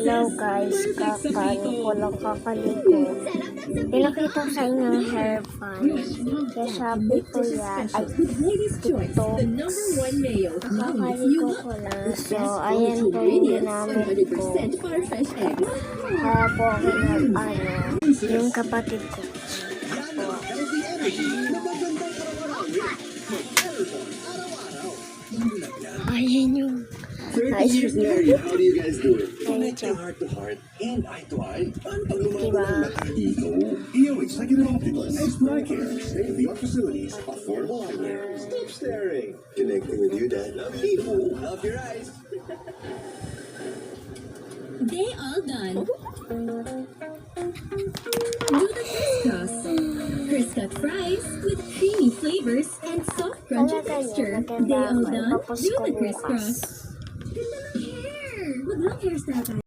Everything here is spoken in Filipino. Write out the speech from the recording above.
Hello guys, kakain ko lang kakaligo. Pinakita ko sa inyo ang hair fan. Kaya sabi ko yan, ay TikTok. Kakaligo ko lang. So, ayan po yung ginamit ko. Kaya po ako yung kapatid ko. Ayan yung How do you guys do it? Connecting heart to heart and eye to eye. EOH Second Optimus. Extra care. State-of-the-art facilities. Affordable eyewear. Stop staring. Connecting with you, Dad. Love you. Love your eyes. They all done. Do the crisscross. Crisscut fries with creamy flavors and soft crunchy texture. They all done. Do the crisscross. Ganda ng hair! Mag-long hairstyle tayo.